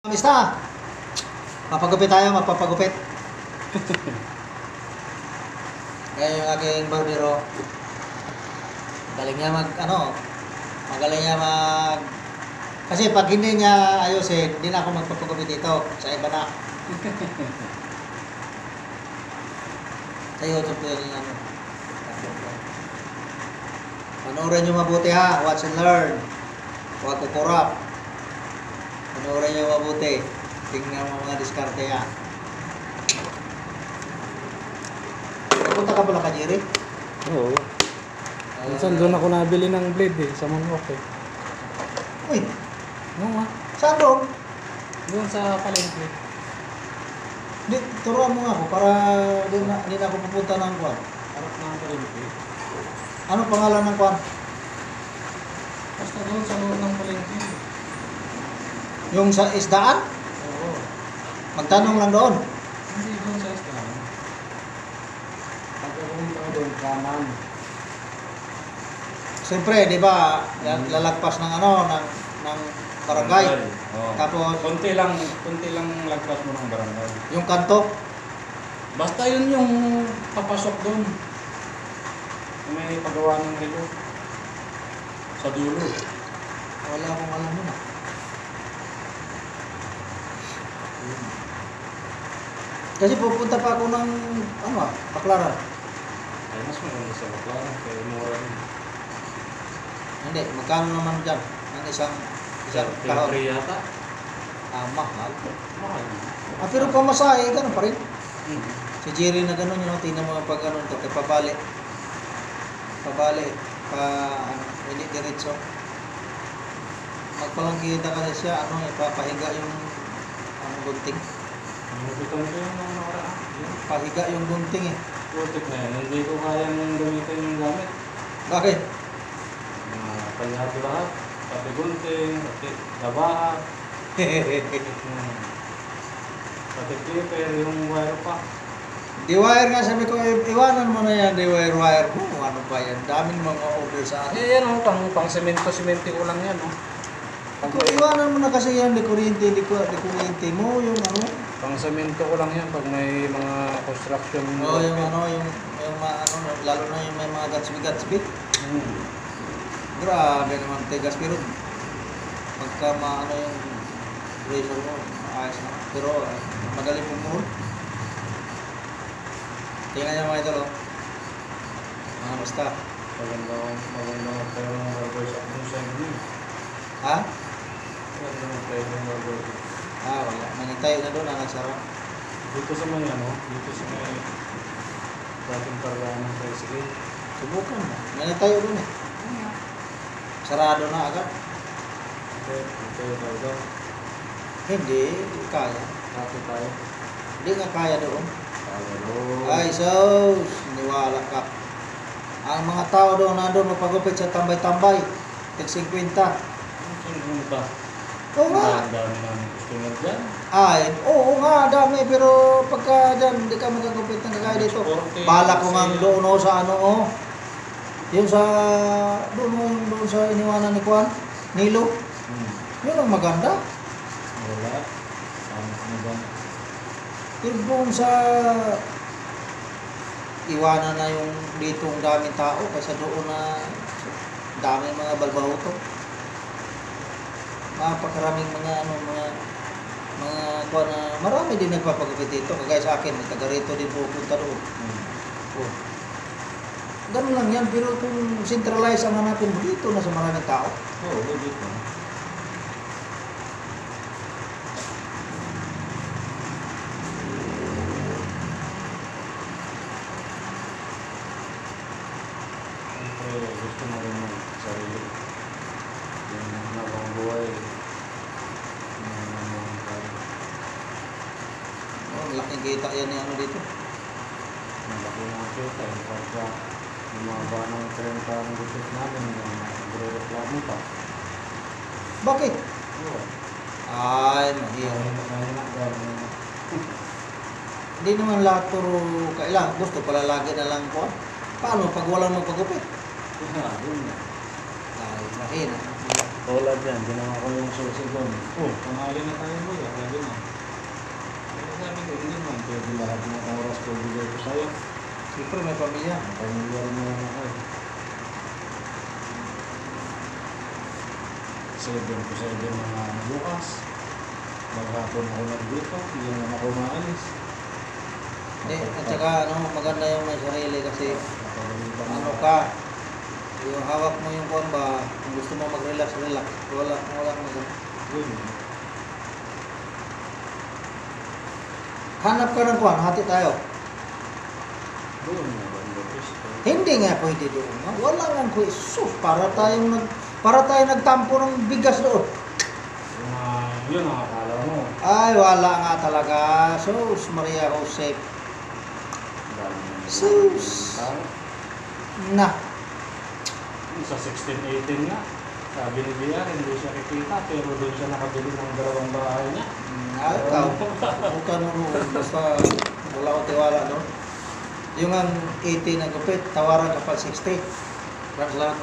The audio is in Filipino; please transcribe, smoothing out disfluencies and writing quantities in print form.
Mista, mapagupit tayo, mapapagupit. Kaya yung aking barbero, magaling niya magaling niya kasi pag hindi niya ayusin, hindi na ako magpapagupit dito, sa iba na. Sa YouTube ko yun Panoorin niyo mabuti ha, watch and learn. Huwag kukurap. Panoorin niyo mabuti. Tingnan mo mga diskarte niya. Punta ka pala ka, Jerry? Oo. Minsan doon ako nabili ng blade sa Monroe Uy! Oo nga. Saan doon? Doon sa palengke. Di, turuan mo nga ako para di na ako pupunta ng kwan. Harap ng palengke. Ano pangalan ng kwan? Basta doon sa loob ng palengke. Yung sa isdaan? Oo. Magtanong lang doon. Hindi doon sa isdaan. Pagkapunta doon, kanan. Siyempre, di ba, lalagpas ng ng barangay. Oo. Tapos, Konti lang lagpas mo ng barangay. yung kanto. Basta yun yung papasok doon. May pagawa ng relo. Sa dulo. Wala akong alam yun ah. Kasi pupunta pa ako ng, Baklaran. Ay, mas maganda sa Baklaran. Kaya mura rin. Hindi, magkano naman dyan? Ang isang kahon. Free yata. Mahal. Mahal. Pero pamasahe, ganun pa rin. Hmm. Si Jerry na gano'n yun, tingnan mo pag gano'n to, kay pabali, hindi diretso. Magpalangkita ka na siya, ipapahiga yung gunting. Nagugutom ko yung mga nakaraan. Pahiga yung gunting eh. Putik na yan. Hindi ko kayang gamitin yung gamit. Bakit? Kanyado lahat. Pati gunting, pati labahat. Pati clipper, yung wire pa. Di-wire nga, sabi ko, iwanan mo na yan, di-wire mo. Ano ba yan? Daming mga order sa akin. Eh, yan pang semento ko lang yan. Ako, iwanan mo na kasi yan, di kuryente mo, yung Pang semento ko lang yan pag may mga construction. lalo na yung may mga gatsby. Hmm. Grabe naman tigas, pero pagka yung razor mo, ayos na. Pero magaling pumuhol. Tingnan niyo mga idol, mga basta. Maganda tayo ng barber shop dun sa inyo. Ha? Maganda tayo ng barber shop. Wala. Manintay na doon, nagsara. Dito sa may dito sa may dating pargaan ng tricycle. Subukan mo. Manintay doon eh. Sarado na agad. Dito tayo daw. Hindi kaya. Dati tayo. Hindi nga kaya doon. Tayo daw. Ay, niwala ka. Ang mga tao doon nandun magpagupit sa tambay-tambay. Tig 50. Ano ba? Oo nga. Ang dami namin customer dyan. Ay, oo nga, dami. Pero pagka dyan, hindi ka magagupit ng kagaya dito. Bala ko nga doon sa yung doon sa iniwanan ni Juan, Nilo. Yun ang maganda. Wala. Ano ba? Pero doon sa iwanan na yung dito ang daming tao kasi doon na daming mga balbahoto. Napakaraming mga kuwan na marami din nagpapagupit dito. Kagaya sa akin, may taga rito din pupunta doon. Oh. Ganun lang yan, pero kung centralize ang hanapin mo dito na sa maraming tao. Oo, dito. Siyempre, gusto mo rin ng sarili. Yung nabang buhay. Laking kita yan ni dito. Malaki na kita. Yung pagka yung mga banang 30 ang gusto natin, nagre-reklamo pa. Bakit? Oo. Ay, mahirap. Hindi naman lahat puro kailangan. Gusto pala lagi na lang ko. Paano pag walang magpagupit? Ay, mahirap. Tulad yan, ginawa ko yung susi doon. Oh, tanghali na tayo mo. may pamilya. Pamilya rin naman ako eh. 7 to 7 mga bukas. Maghapon ako nagdito, hindi naman ako maalis. Hindi, at saka maganda yung may sarili kasi Kapagalitan ano ka, yung hawak mo yung kung ba, kung gusto mo mag-relax, relax. Wala maganda. Yun. Hanap ka ng kwan, hati tayo. Doon na banda gusto. Hindi nga pwede doon. No? Wala nga ko sus, para tayo nagtampo ng bigas doon. Yun ang akala mo. Ay, wala nga talaga. Sus, Maria Jose. Sus. Na. Sa 16-18 nga. Sabi ni Bia, hindi siya kikita, pero doon siya nakabili ng 2 bahay niya. Ay, ikaw. Bukan mo noon. Basta wala ko tiwala doon. Yung ang 18 na gupit, tawaran ka pa 60. Salamat.